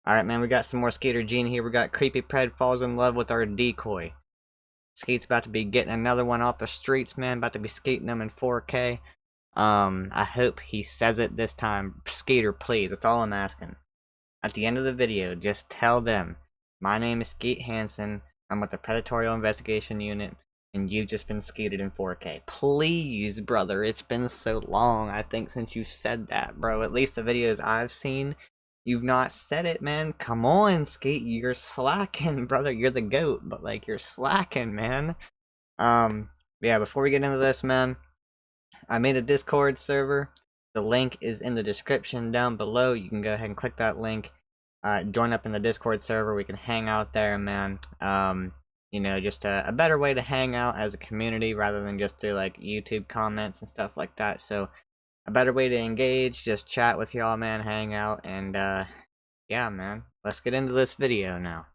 Alright, man, we got some more Skeeter Gene here. We got Creepy Pred falls in love with our Decoy. Skate's about to be getting another one off the streets, man. About to be skating them in 4K. I hope he says it this time. Skeeter, please. That's all I'm asking. At the end of the video, just tell them, my name is Skeet Hansen. I'm with the Predatorial Investigation Unit, and you've just been skated in 4K. Please, brother. It's been so long, I think, since you said that, bro. At least the videos I've seen, you've not said it, man. Come on, Skate. You're slacking, brother. You're the GOAT, but, like, you're slacking, man. Yeah, before we get into this, man, I made a Discord server. The link is in the description down below. You can go ahead and click that link. Join up in the Discord server. We can hang out there, man. You know, just a better way to hang out as a community rather than just through, like, YouTube comments and stuff like that. So, a better way to engage, just chat with y'all, man, hang out, and, yeah, man. Let's get into this video now.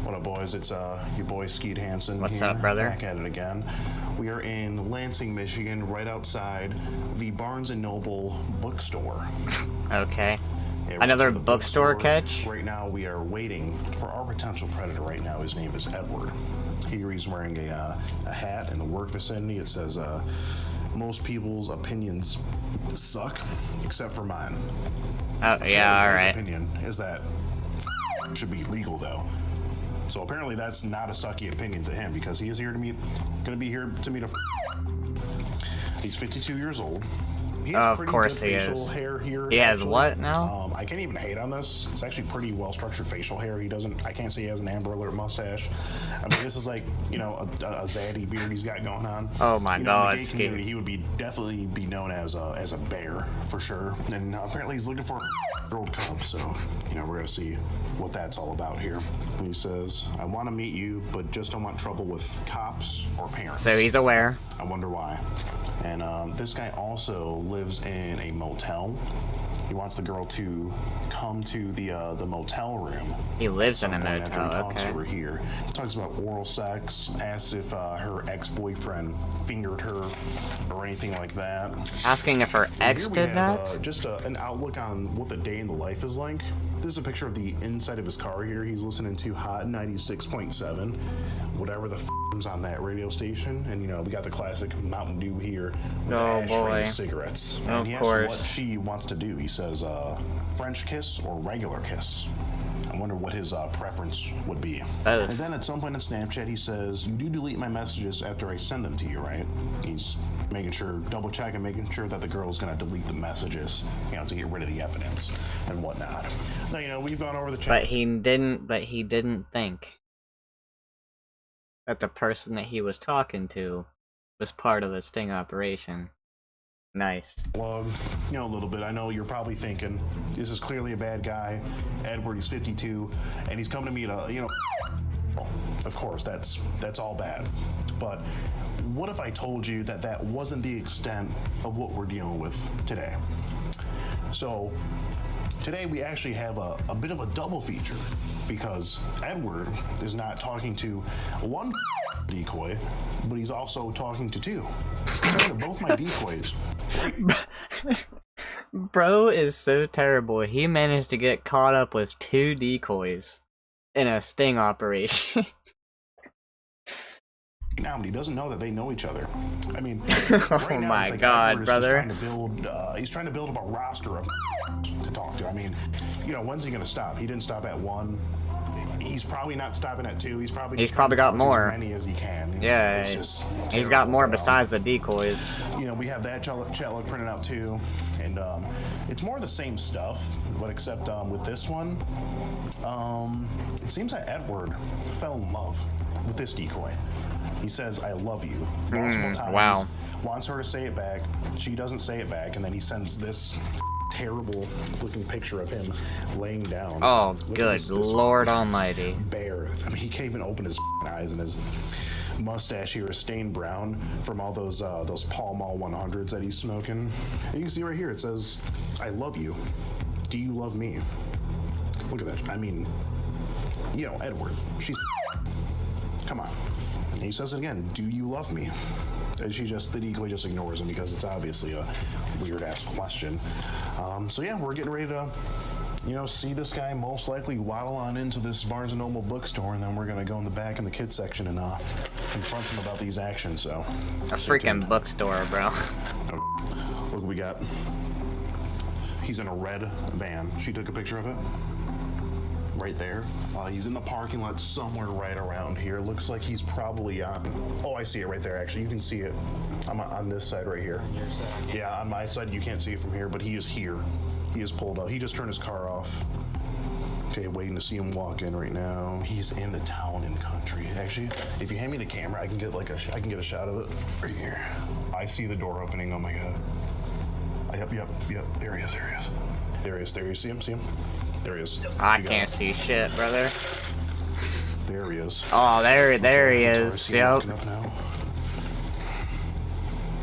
What up, boys? It's your boy Skeet Hansen. What's here, up, brother? Back at it again. We are in Lansing, Michigan, right outside the Barnes & Noble bookstore. Okay. Yeah, Another bookstore catch? Right now, we are waiting for our potential predator right now. His name is Edward. Here he's wearing a hat in the work vicinity. It says, most people's opinions suck, except for mine. Oh, yeah, alright. His opinion is that should be legal, though. So apparently that's not a sucky opinion to him, because he is here to meet, gonna be here to meet a. He's 52 years old. He has Of course he facial is. hair here. He has actually. what now? I can't even hate on this. It's actually pretty well structured facial hair. He doesn't. I can't say he has an Amber Alert mustache. I mean, this is like, you know, a zaddy beard he's got going on. Oh my God, in the gay community, he would be definitely be known as a bear for sure. And apparently he's looking for a gold cub. So, you know, we're gonna see what that's all about here. He says, "I want to meet you, but just don't want trouble with cops or parents." So he's aware. I wonder why. And this guy also lives in a motel. He wants the girl to come to the motel room. He lives in a After he motel, talks okay. to her here. He talks about oral sex, asks if her ex-boyfriend fingered her or anything like that. Asking if her ex Here we did have, that? just an outlook on what the day in the life is like. This is a picture of the inside of his car here. He's listening to Hot 96.7, whatever the f***'s on that radio station. And, you know, we got the classic Mountain Dew here with Oh, ashtray boy. cigarettes. Of And he asks course. what she wants to do. He says, French kiss or regular kiss. I wonder what his preference would be. Both. And then at some point on Snapchat, he says, "You do delete my messages after I send them to you, right?" He's making sure, double checking, making sure that the girl's gonna delete the messages, you know, to get rid of the evidence and whatnot. Now, you know, we've gone over the chat. But he didn't think that the person that he was talking to was part of the sting operation. Nice. You know, a little bit. I know you're probably thinking, this is clearly a bad guy. Edward, he's 52, and he's coming to meet a, you know, of course, that's all bad. But what if I told you that that wasn't the extent of what we're dealing with today? So today we actually have a bit of a double feature, because Edward is not talking to one decoy, but he's also talking to two. They're both my decoys. Bro is so terrible. He managed to get caught up with 2 decoys in a sting operation. Now, but he doesn't know that they know each other. I mean, Oh right now, my it's like God, Edward is just brother. he's trying to build up a roster of to talk to. I mean, you know, when's he going to stop? He didn't stop at 1. He's probably not stopping at 2. He's probably got more. As many as he can. Yeah, just he's got more terrible. besides the decoys. You know, we have that chat log printed out too, and it's more of the same stuff, but except with this one, it seems that Edward fell in love with this decoy. He says, "I love you," multiple times. Wow. Wants her to say it back. She doesn't say it back, and then he sends this terrible looking picture of him laying down. Oh, Look at good this Lord Almighty. bear. I mean, he can't even open his eyes, and his mustache here is stained brown from all those Pall Mall 100s that he's smoking. And you can see right here, it says, "I love you. Do you love me?" Look at that. I mean, you know, Edward, she's... Come on. And he says it again, do you love me? And the decoy just ignores him because it's obviously a weird-ass question. So yeah, we're getting ready to, you know, see this guy most likely waddle on into this Barnes & Noble bookstore, and then we're going to go in the back in the kids section and confront him about these actions, so... A freaking bookstore, bro. Look what we got. He's in a red van. She took a picture of it. Right there. He's in the parking lot somewhere right around here. Looks like he's probably on... Oh, I see it right there, actually. You can see it. I'm on this side right here. On your side? Yeah, on my side, you can't see it from here, but he is here. He is pulled out. He just turned his car off. Okay, waiting to see him walk in right now. He's in the town and country. Actually, if you hand me the camera, I can get I can get a shot of it right here. I see the door opening. Oh my god. Yep. There he is. There he is. See him? There he is. I can't see shit, brother. There he is. Oh, there he is. Yep.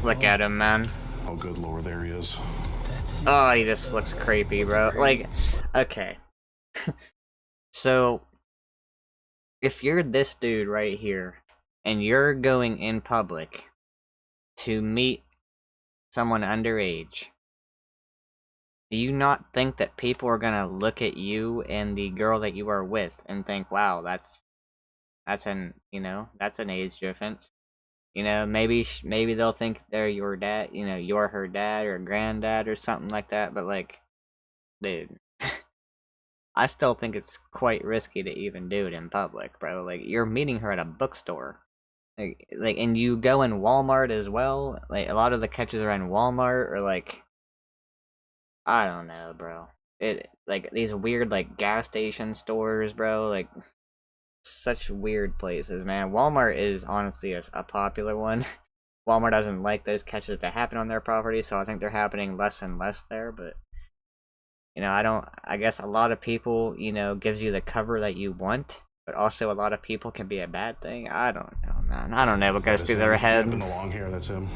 Look at him, man. Oh, good lord, there he is. Oh, he just looks creepy, bro. Like, okay. So, if you're this dude right here, and you're going in public to meet someone underage, do you not think that people are gonna look at you and the girl that you are with and think, wow, that's an age difference? You know, maybe they'll think they're your dad, you know, you're her dad or granddad or something like that, but like, dude, I still think it's quite risky to even do it in public, bro. Like, you're meeting her at a bookstore. Like, and you go in Walmart as well. Like, a lot of the catches are in Walmart, or like, I don't know, bro. Like, these weird, like, gas station stores, bro. Like, such weird places, man. Walmart is honestly a popular one. Walmart doesn't like those catches to happen on their property, so I think they're happening less and less there, but... You know, I guess a lot of people, you know, gives you the cover that you want, but also a lot of people can be a bad thing. I don't know, man. I don't know what goes through their head. In the long hair, that's him.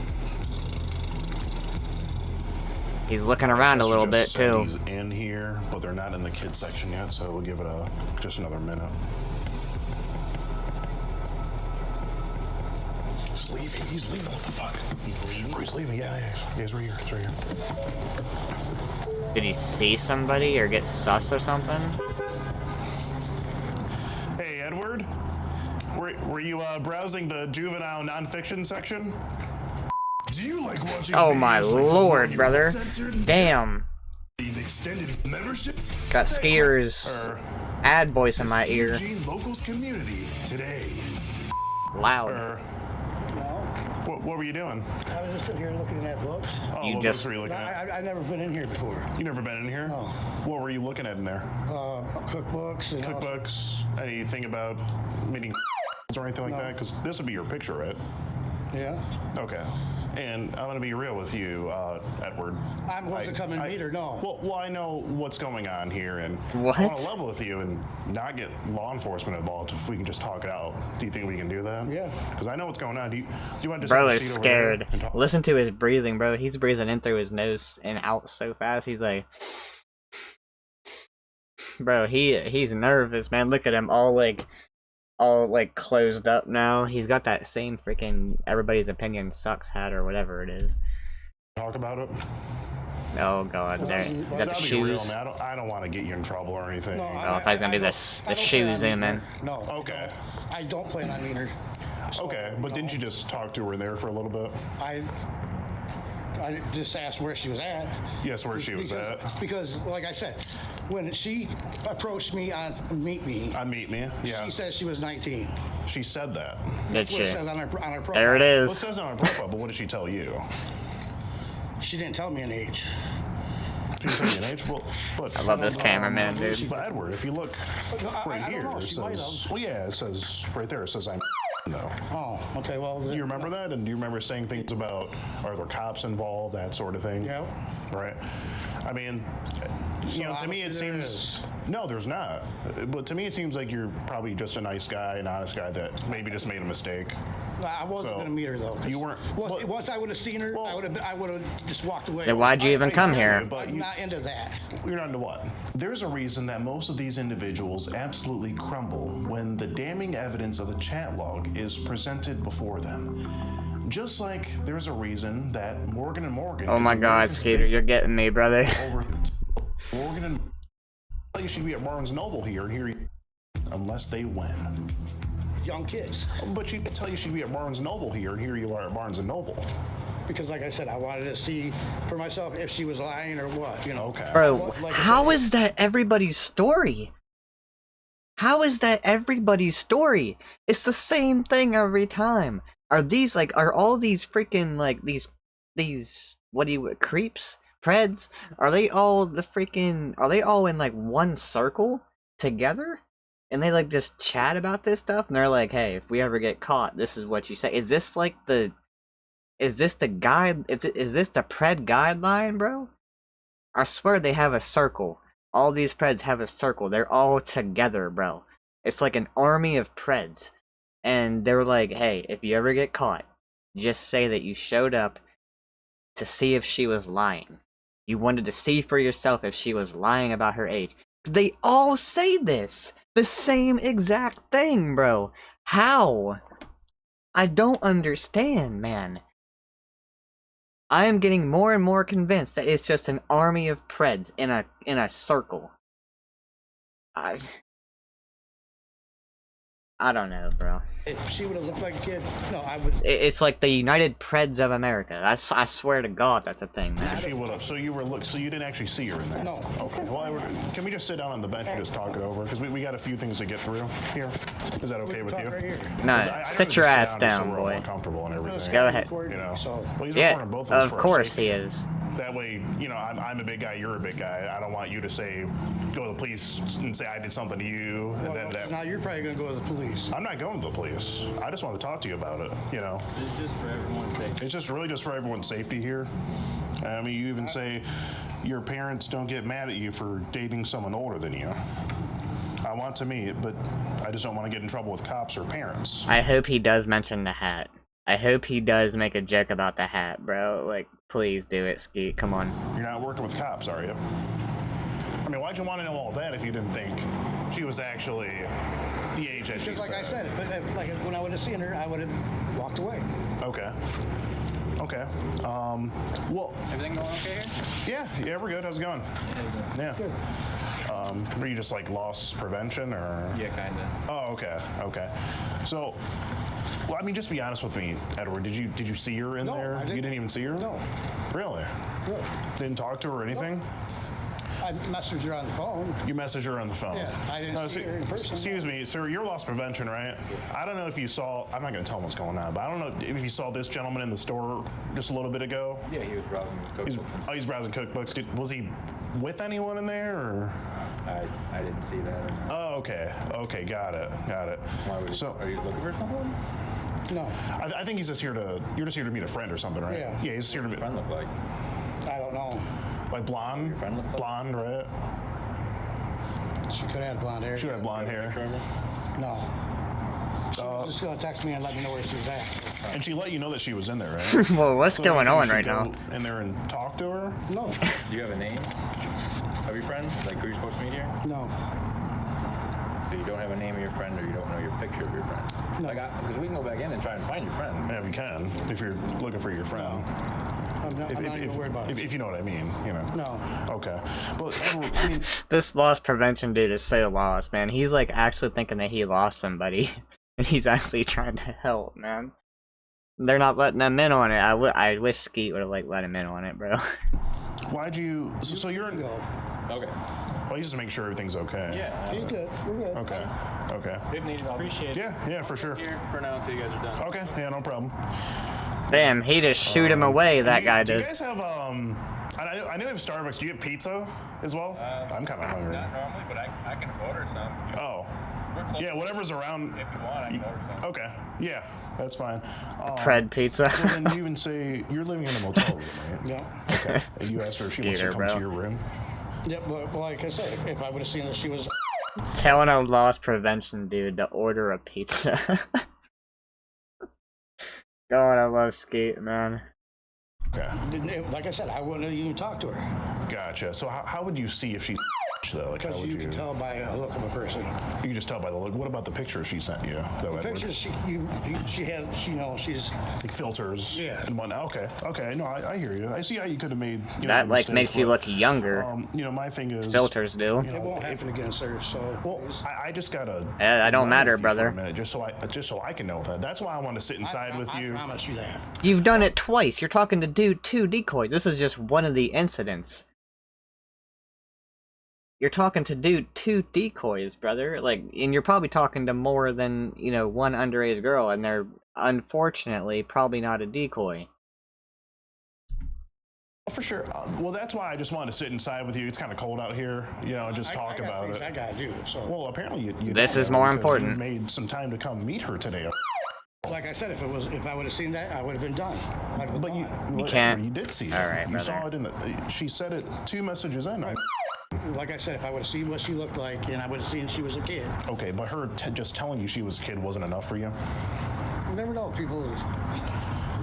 He's looking around a little bit, too. He's in here, but they're not in the kids section yet, so we'll give it just another minute. He's leaving, what the fuck? He's leaving, yeah, he's right here, Did he see somebody or get sus or something? Hey, Edward? Were you browsing the juvenile nonfiction section? Do you like watching Oh my lord, brother. Damn. Extended memberships? Got Skeeter's ad voice in my ear. Locals community today. Loud. What were you doing? I was just sitting here looking at books. Oh, You what just- books were you looking at? I've never been in here before. You never been in here? No. What were you looking at in there? Cookbooks. And Cookbooks? Anything about meeting or anything like that? Because this would be your picture, right? Yeah. Okay. And I'm going to be real with you, Edward. I'm supposed to come and meet her, no. Well, I know what's going on here, and What? I want to level with you and not get law enforcement involved if we can just talk it out. Do you think we can do that? Yeah. Because I know what's going on. Do you want to just Bro have a is seat over there scared. and talk? Listen to his breathing, bro. He's breathing in through his nose and out so fast. He's like... Bro, he's nervous, man. Look at him, all closed up now. He's got that same freaking everybody's opinion sucks hat or whatever it is. Talk about it? Oh god, there. You got the I'll be shoes. real, man. I don't want to get you in trouble or anything. No, Oh, if I was gonna do this, the shoes in, man. No. Okay. I don't plan on meeting her. So, Okay, but didn't you just talk to her there for a little bit? I just asked where she was at. Yes, where she was at. Because, like I said, when she approached me on Meet Me, On Meet Me? Yeah. she said she was 19. She said that. Good That's what it shit. says on her profile. There it Well, it is. says on her profile, but what did she tell you? She didn't tell me an age. She didn't tell you an age? Well, but, I love this cameraman, dude. but Edward, if you look right I don't here, know, it she might says... have. Well, yeah, it says right there, it says I'm though. Oh, okay, well... Do you remember that? And do you remember saying things about, are there cops involved, that sort of thing? Yeah. right? I mean, you know, to me it There seems is. no, there's not. But to me it seems like you're probably just a nice guy, an honest guy that maybe just made a mistake. I wasn't So, going to meet her though. 'Cause you weren't- well- Once I would have seen her, I would have just walked away. Then why'd you even come here? But I'm not into that. You're not into what? There's a reason that most of these individuals absolutely crumble when the damning evidence of the chat log is presented before them. Just like there's a reason that Morgan and Morgan. Oh is my a God, very Skeeter, you're getting me, brother. over Morgan and you should be at Barnes Noble here, unless they win. Young kids. But you tell you should be at Barnes Noble here, and here you are at Barnes and Noble. Because like I said, I wanted to see for myself if she was lying or what, you know. Okay. Bro, Like I how said, is that everybody's story? How is that everybody's story? It's the same thing every time. Are these like, are all these freaking like these, what do you, creeps? Preds? Are they all in like one circle together? And they like just chat about this stuff? And they're like, hey, if we ever get caught, this is what you say. Is this like the, is this the guide, is this the Pred guideline, bro? I swear they have a circle. All these Preds have a circle. They're all together, bro. It's like an army of Preds. And they're like, hey, if you ever get caught, just say that you showed up to see if she was lying. You wanted to see for yourself if she was lying about her age. They all say this. The same exact thing, bro. How? I don't understand, man. I am getting more and more convinced that it's just an army of Preds in a circle. I don't know, bro. if she would have looked like a kid, no, I would. It's like the United Preds of America. I swear to God, that's a thing, man. She would have. So you didn't actually see her in there. No. Okay. Well, can we just sit down on the bench and just talk it over? Because we got a few things to get through here. Is that okay with Talk you? right here. No, I'd sit rather your just ass sit just so down, we're all boy. more comfortable and everything. Go ahead. You know. So, Well, he's Yeah, recording both of us of for our course safety. he is. That way, you know, I'm a big guy, you're a big guy. I don't want you to say, go to the police and say I did something to you, and then that. now you're probably gonna go to the police. I'm not going to the police. I just want to talk to you about it. You know. It's just for everyone's safety. It's just really just for everyone's safety here. I mean, you even say your parents don't get mad at you for dating someone older than you. I want to meet, but I just don't want to get in trouble with cops or parents. I hope he does mention the hat. I hope he does make a joke about the hat, bro. Like, please do it, Skeet. Come on. You're not working with cops, are you? I mean, why'd you want to know all that if you didn't think she was actually the age that she Just like I said? said, but like when I would have seen her, I would have walked away. Okay. Okay. Well, Everything going okay here? yeah, we're good. How's it going? Yeah. Good. Were you just like loss prevention or? Yeah, kinda. Oh, okay, okay. So, well, I mean, just be honest with me, Edward. Did you see her in No, there? I didn't. You didn't even see her? No. Really? Good. Didn't talk to her or anything? I messaged her on the phone. You messaged her on the phone. Yeah, I didn't see her in person. Excuse me, sir. You're loss prevention, right? I don't know if you saw. I'm not going to tell him what's going on, but I don't know if you saw this gentleman in the store just a little bit ago. Yeah, he was browsing his cookbooks. He's browsing cookbooks. Was he with anyone in there, or? I didn't see that. Oh, okay. Okay, got it. Got it. Why would So, are you looking for someone? No, I think he's just here to. You're just here to meet a friend or something, right? Yeah. Yeah, he's just here to meet. Friend look like? I don't know. Like blonde. Your friend look like? Blonde, right? She could have blonde hair. She would have blonde hair. Picture of her? No. She was just gonna text me and let me know where she was at. And she let you know that she was in there, right? Well, what's So going you on should right go now? in there and talk to her? No, Do you have a name of your friend? Like who you're supposed to meet here? no. So you don't have a name of your friend, or you don't know your picture of your friend? No. Like, because we can go back in and try and find your friend. Yeah, we can if you're looking for your friend. I'm not even worried about it. If you know what I mean, you know. No. Okay. Well, Edward, I mean, This loss prevention dude is so lost, man. He's like actually thinking that he lost somebody, and he's actually trying to help, man. They're not letting them in on it. I wish Skeet would have like let him in on it, bro. why'd you? So you're in. Go. Okay. Well, you just to make sure everything's okay. Yeah. He's good. We're good. Okay. Okay. If needed, I'll appreciate it. Yeah. For sure. Here for now until you guys are done. Okay. Yeah. No problem. Damn, he just shoot him away. That guy Do you did. guys have I know you have Starbucks. Do you have pizza as well? I'm kind of hungry. Not normally, but I can order some. Oh. Yeah, whatever's around. If you want, I can order some. Okay. Yeah, that's fine. Pred pizza. So then you even say you're living in a motel room, right? Yeah. Okay. And you asked her if she wants to Skeeter, come to bro. your room. Yep, but like I said, if I would have seen that she was... Telling a loss prevention dude to order a pizza. God, I love Skate, man. Okay. Like I said, I wouldn't have even talked to her. Gotcha. So how would you see if she though? Like, how Because would you can tell by a look of a person. You can just tell by the look. What about the pictures she sent you? Though, Edward? Pictures, she had, you know, she's... Like filters. Yeah. And whatnot. Okay. Okay. No, I hear you. I see how you could have made. You know, That the like mistake, makes you but, look younger. You know, my thing is. Filters do. You It know, won't happen again, sir, so... well, I just gotta. I don't matter, level with you for brother. a minute, just so I can know that. That's why I want to sit inside with you. I promise you that. You've done it twice. You're talking to dude 2 decoys. This is just one of the incidents. You're talking to dude 2 decoys, brother. Like, and you're probably talking to more than, you know, one underage girl, and they're unfortunately probably not a decoy. For sure. Well, that's why I just wanted to sit inside with you. It's kind of cold out here, you know, and just talk I got about things it. I gotta do, so... Well, apparently you This don't is know more because important. You made some time to come meet her today. Like I said, if I would have seen that, I would have been done. I'd have been But you, gone. whatever, can't. You did see it. All right, you brother. saw it in the. She said it 2 messages in. Like I said, if I would have seen what she looked like, and I would have seen she was a kid. Okay, but her just telling you she was a kid wasn't enough for you. You never know. People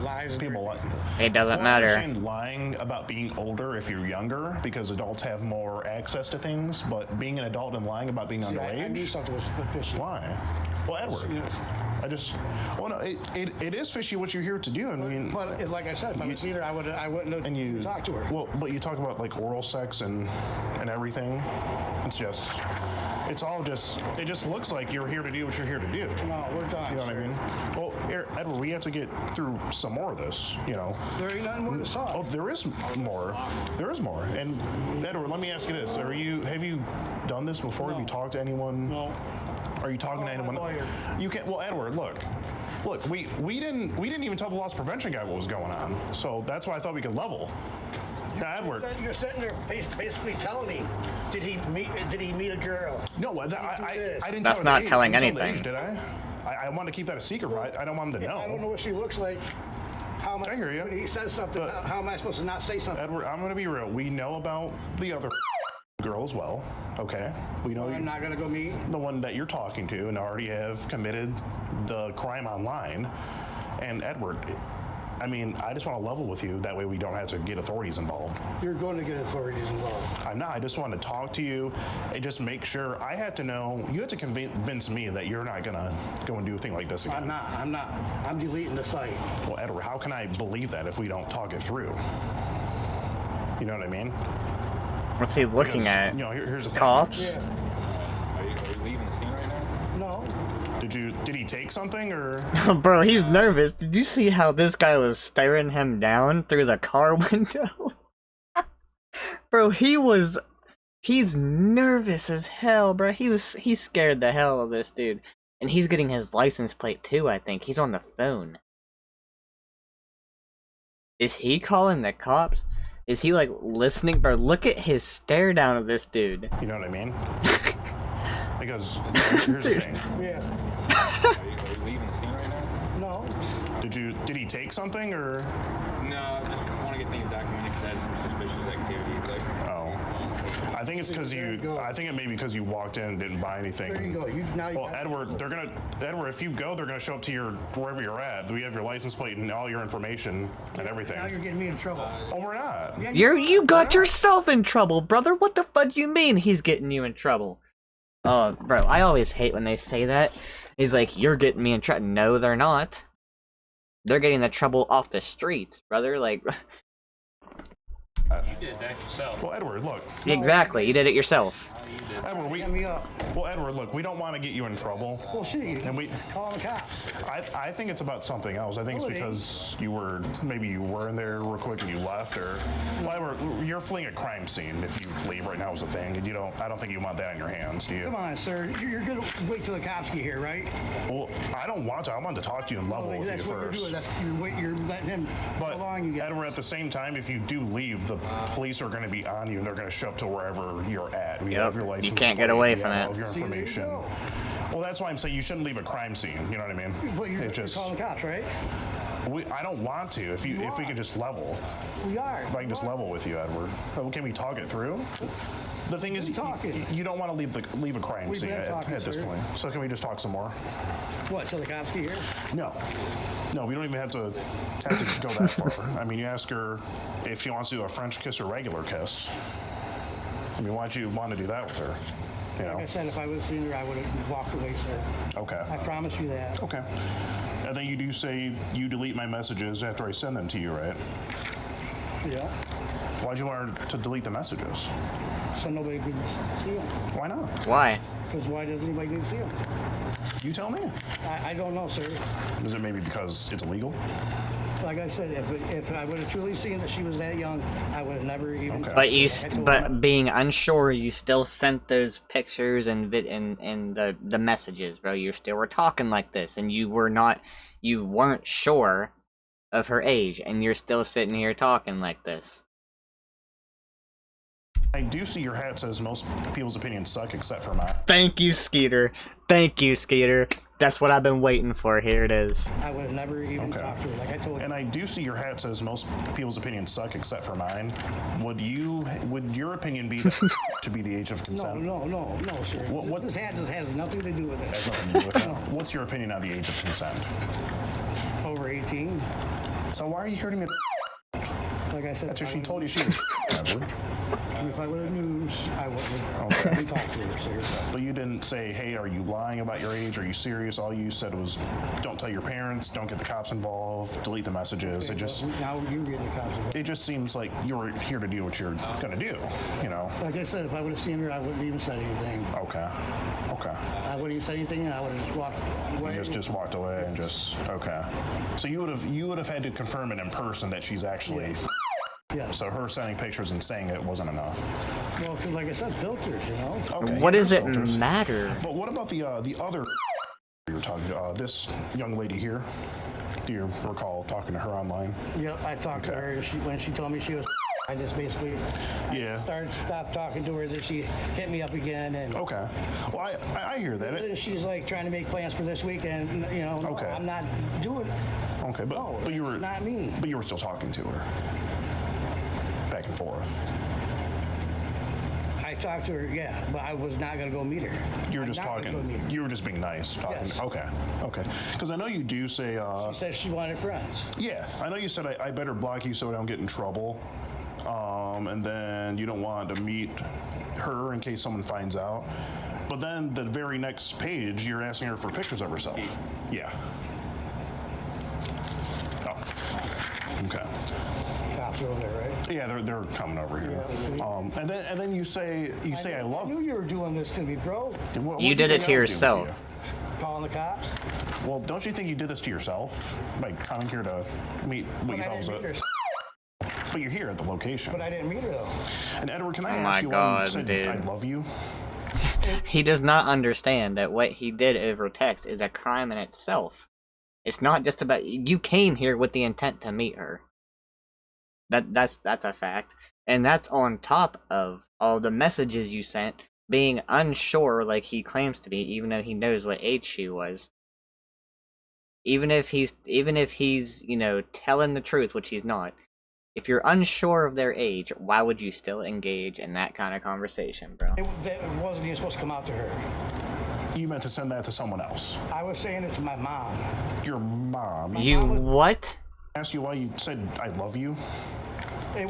lies. And People lie. It doesn't Well, I matter. understand lying about being older if you're younger because adults have more access to things, but being an adult and lying about being I knew underage. something was fishy. Why? Well, Edward. I just. Well, no, it is fishy what you're here to do. I mean. But like I said, if I would have seen her, I wouldn't have And you talked to her. Well, but you talk about like oral sex and everything. It's all just. It just looks like you're here to do what you're here to do. No, we're done. You know what I mean? Well, Edward, we have to get through some more of this. You know. There ain't nothing more to talk. Oh, there is more. There is more. And Edward, let me ask you this: Have you done this before? Have you talked to anyone? No. Are you talking to anyone? lawyer. You can't. Well, Edward, look. We didn't even tell the loss prevention guy what was going on. So that's why I thought we could level. Now, Edward. You're sitting there basically telling me, did he meet a girl? No, I didn't. That's tell not the age. telling I didn't tell the anything. age, did I? I want to keep that a secret. Right? I don't want him to know. I don't know what she looks like. How am I hear you. When he says something, But- how am I supposed to not say something? Edward, I'm going to be real. We know about the other girl as well. Okay. We know I'm not gonna go meet. the one that you're talking to and already have committed the crime online. And Edward, I mean, I just want to level with you. That way we don't have to get authorities involved. You're going to get authorities involved. I'm not. I just want to talk to you and just make sure. I have to know. You have to convince me that you're not going to go and do a thing like this again. I'm not. I'm deleting the site. Well, Edward, how can I believe that if we don't talk it through? You know what I mean? What's he looking Because, at? You know, here's the thing. Cops? Yeah. Are you leaving the scene right now? No. Did he take something or? Bro, he's nervous. Did you see how this guy was staring him down through the car window? Bro, he's nervous as hell, bro. He's scared the hell of this dude. And he's getting his license plate too, I think. He's on the phone. Is he calling the cops? Is he like listening? Bro, look at his stare down of this dude. You know what I mean? Because here's the thing. Yeah. Are you leaving the scene right now? No. Did he take something or? No, just want to get things documented because I had some suspicious activity. License. Oh. I think it's because There you you. go. I think it may be because you walked in and didn't buy anything. There you go. Now you Well, Edward, Edward, if you go, they're gonna show up to your wherever you're at. We have your license plate and all your information and everything. Now you're getting me in trouble. Oh, we're not. Yeah, You got yourself in trouble, brother. What the fudge you mean he's getting you in trouble? Oh, bro, I always hate when they say that. He's like, you're getting me in trouble. No, they're not. They're getting the trouble off the streets, brother. Like, You did that yourself. Well, Edward, look. exactly. You did it yourself. Edward, Get me up. well, Edward, look. We don't want to get you in trouble. Well, shit. And we- call the cops. I think it's about something else. I think No, it's it ain't. because maybe you were in there real quick and you left, or you're fleeing a crime scene if you leave right now is the thing, and I don't think you want that in your hands, do you? Come on, sir. You're gonna wait till the cops get here, right? Well, I don't want to. I want to talk to you and level with you That's what you're first. doing. You're letting him. But how long you get? Edward, at the same time, if you do leave, the police are going to be on you, and they're going to show up to wherever you're at. We Yep. have your license. You can't get plate, away we from have it. all of your See, there you information. go. Well, that's why I'm saying you shouldn't leave a crime scene. You know what I mean? But you're It calling the cops, right? I don't want to. If we could just level. We are. If I can just level with you, Edward. Can we talk it through? The thing is, you don't want to leave a crime We've scene been at talking, this sir. point. So can we just talk some more? What, till the cops get here? No, we don't even have to go that far. I mean, you ask her if she wants to do a French kiss or regular kiss. I mean, why'd you want to do that with her? You know? Like I said, if I would have seen her, I would have walked away, sir. Okay. I promise you that. Okay. And then you do say you delete my messages after I send them to you, right? Yeah. Why'd you want her to delete the messages? So nobody could see them. Why not? Why? Because why does anybody need to see them? You tell me. I don't know, sir. Is it maybe because it's illegal? Like I said, if I would have truly seen that she was that young, I would have never even. Okay. But But being unsure, you still sent those pictures and the messages, bro. You still were talking like this, and you weren't sure of her age, and you're still sitting here talking like this. I do see your hat says most people's opinions suck except for mine. Thank you, Skeeter. Thank you, Skeeter. That's what I've been waiting for. Here it is. I would have never even Okay. talked to her. Like I told you. And I do see your hat says most people's opinions suck except for mine. Would your opinion be that should be the age of consent? No, sir. What- This hat just has nothing to do with it. Has nothing to do with it. What's your opinion on the age of consent? Over 18. So why are you hurting me? Like I said, That's what she told you she was. Edward. If I would have knew, I wouldn't Okay. have talked to her, sir. But you didn't say, hey, are you lying about your age? Are you serious? All you said was, don't tell your parents, don't get the cops involved, delete the messages. It just Now you read the cops. it just seems like you were here to do what you're gonna do, you know? Like I said, if I would have seen her, I wouldn't even said anything. Okay. I wouldn't even say anything, and I would have just walked away. Just walked away and just okay. So you would have had to confirm it in person that she's actually. Yeah. So her sending pictures and saying it wasn't enough. Well, because like I said, filters, you know. Okay. What does it filters. matter? But what about the other you were talking to? This young lady here. Do you recall talking to her online? Yep, I talked to her when she told me she was. I just basically stopped talking to her. Then she hit me up again, and Okay. Well, I hear that. then she's like trying to make plans for this weekend. You know, no, Okay. I'm not doing it. Okay, but No, you were it's not me. But you were still talking to her. Back and forth. I talked to her, yeah, but I was not gonna go meet her. You were I'm just not gonna go meet talking. her. You were just being nice, talking. Yes. Okay. Because I know you do say. She said she wanted friends. Yeah, I know you said I better block you so I don't get in trouble. And then you don't want to meet her in case someone finds out. But then the very next page, you're asking her for pictures of herself. Yeah. Oh. Okay. Cops are over there, right? Yeah, they're coming over here. Yeah, see? And then you say I love. I knew you were doing this to me, bro. What You do did it think to I was doing yourself. Calling the cops. you? Well, don't you think you did this to yourself by coming here to meet what But you I thought was didn't meet her. But you're here at the location. But I didn't meet her though. And Edward, can I Oh ask my you why God, you said dude. I love you? He does not understand that what he did over text is a crime in itself. It's not just about you came here with the intent to meet her. That's a fact. And that's on top of all the messages you sent being unsure like he claims to be, even though he knows what age she was. Even if he's, you know, telling the truth, which he's not. If you're unsure of their age, why would you still engage in that kind of conversation, bro? It wasn't even supposed to come out to her. You meant to send that to someone else. I was saying it to my mom. Your mom. You mom was- what? Asked you why you said I love you. It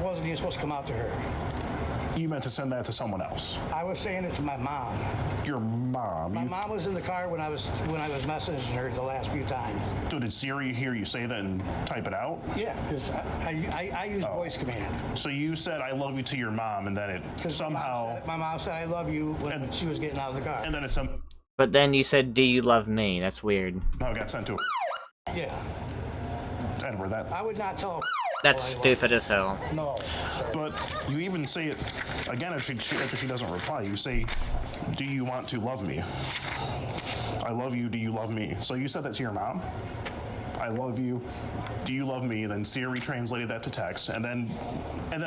wasn't even supposed to come out to her. You meant to send that to someone else. I was saying it to my mom. Your mom. My mom was in the car when I was messaging her the last few times. So did Siri hear you say that and type it out? Yeah, because I use voice command. So you said I love you to your mom, and then it 'Cause somehow, my mom said I love you when she was getting out of the car. and then it somehow But then you said, "Do you love me?" That's weird. got sent to Yeah, Edward. That. I would not tell. That's I love stupid as hell. her. No, sorry. But you even say it again after she doesn't reply. You say, "Do you want to love me? I love you. Do you love me?" So you said that to your mom. I love you. Do you love me? Then Siri translated that to text, and then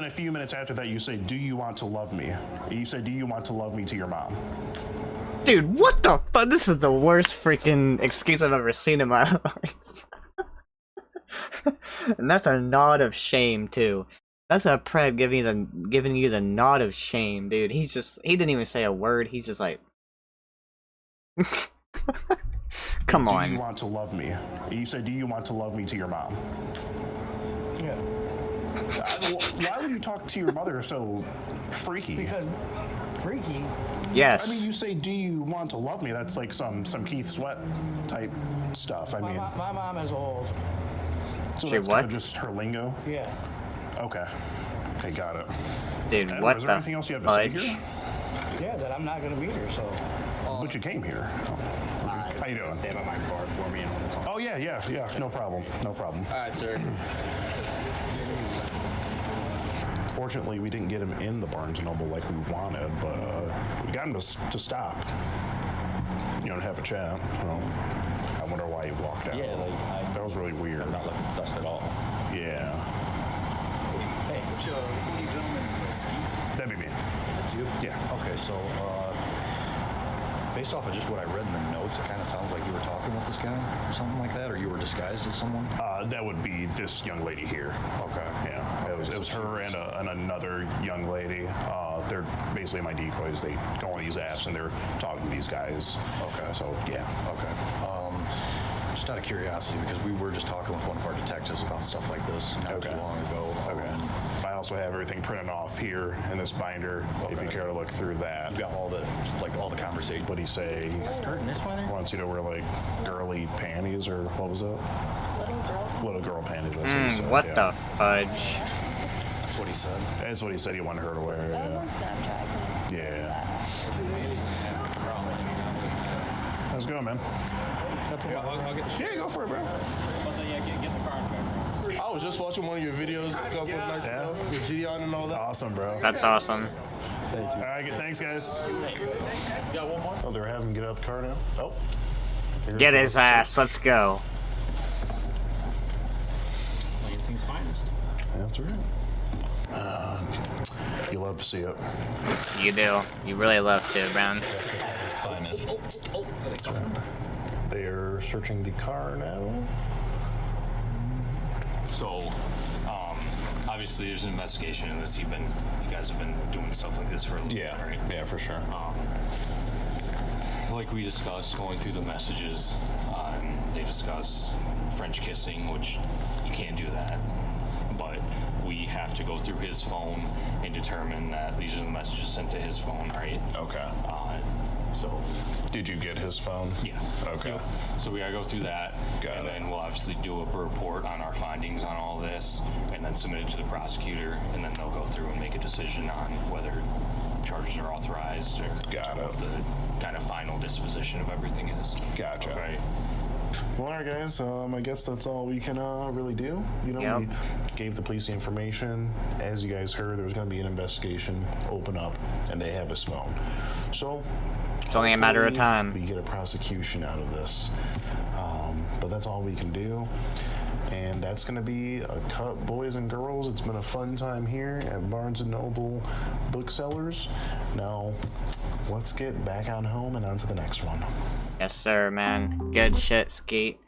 a few minutes after that, you say, "Do you want to love me?" You say, "Do you want to love me?" to your mom. Dude, what the fuck? This is the worst freaking excuse I've ever seen in my life. And that's a nod of shame too. That's a Pred giving you the nod of shame, dude. He didn't even say a word. He's just like, come on. Do you want to love me? You said, do you want to love me to your mom? Yeah. Why would you talk to your mother so freaky? Because freaky. Yes. I mean, you say, do you want to love me? That's like some Keith Sweat type stuff. I mean, My mom is old. so She that's what? kind of just her lingo? Yeah. Okay, got it. Dude, Edward, what is the there anything else you have to say fudge? here? Yeah, that I'm not gonna be here, so. But you came here. How you doing? Stay by my car for me and we'll talk. Oh, yeah, no problem. Alright, sir. Fortunately, we didn't get him in the Barnes & Noble like we wanted, but we got him to stop. You know, to have a chat. Well, I wonder why he walked out. Yeah, like, That was really weird. I'm not looking sus at all. Yeah. Hey, which one of you gentlemen is Skeeter? That'd be me. It's you? Yeah. Okay, so based off of just what I read in the notes, it kind of sounds like you were talking with this guy or something like that, or you were disguised as someone? That would be this young lady here. Okay. Yeah, it was her and another young lady. They're basically my decoys. They go on these apps and they're talking to these guys. Okay. So, yeah. Okay. Just out of curiosity, because we were just talking with one of our detectives about stuff like this not Okay. too long ago. Okay. I also have everything printed off here in this binder, if you Okay. care to look through that. You got all the conversation. What'd he say? Skirt in this weather? Wants you to wear like girly panties or what was it? Little girl panties. That's what he said. What yeah. the fudge? That's what he said. That's what he said he wanted her to wear. That was on Yeah. Snapchat. Yeah. How's it going, man? I'll get the Yeah, go for it, bro. get the car in fact. I was just watching one of your videos a couple of nights Yeah. ago with jidion and all that. Awesome, bro. That's awesome. All right, thanks, guys. You got one more? Oh, they're having him get out of the car now? Oh. Get his ass. Let's go. Lansing's finest. That's right. You love to see it. You do. You really love to, Brown. Finest. They're searching the car now. So, obviously, there's an investigation in this. You guys have been doing stuff like this for a little bit, right? Yeah, for sure. Like we discussed, going through the messages, they discuss French kissing, which you can't do that. But we have to go through his phone and determine that these are the messages sent to his phone, right? Okay. So, Did you get his phone? yeah. Okay. Yep. So we gotta go through that, Got and it. then we'll obviously do a report on our findings on all this, and then submit it to the prosecutor, and then they'll go through and make a decision on whether charges are authorized or Got it. what the kind of final disposition of everything is. Gotcha. Okay. Well, all right, guys. I guess that's all we can really do. You know, Yep. we gave the police the information. As you guys heard, there was going to be an investigation open up, and they have his phone. So It's only a matter of hopefully time. we get a prosecution out of this. But that's all we can do. And that's going to be a cut, boys and girls. It's been a fun time here at Barnes & Noble Booksellers. Now, let's get back on home and on to the next one. Yes, sir, man. Good shit, Skeet.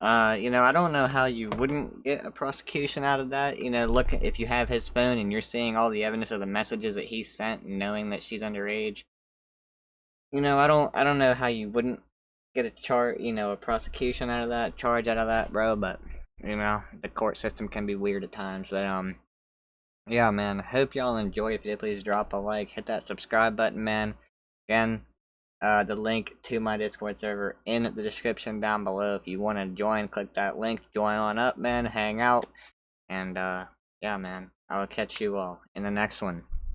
You know, I don't know how you wouldn't get a prosecution out of that. You know, look, if you have his phone and you're seeing all the evidence of the messages that he sent, and knowing that she's underage. You know, I don't know how you wouldn't get a prosecution out of that, charge out of that, bro. But you know, the court system can be weird at times. But yeah, man. Hope y'all enjoyed. If you did, please drop a like, hit that subscribe button, man. Again. The link to my Discord server in the description down below. If you want to join, click that link. Join on up, man. Hang out. And, yeah, man. I will catch you all in the next one.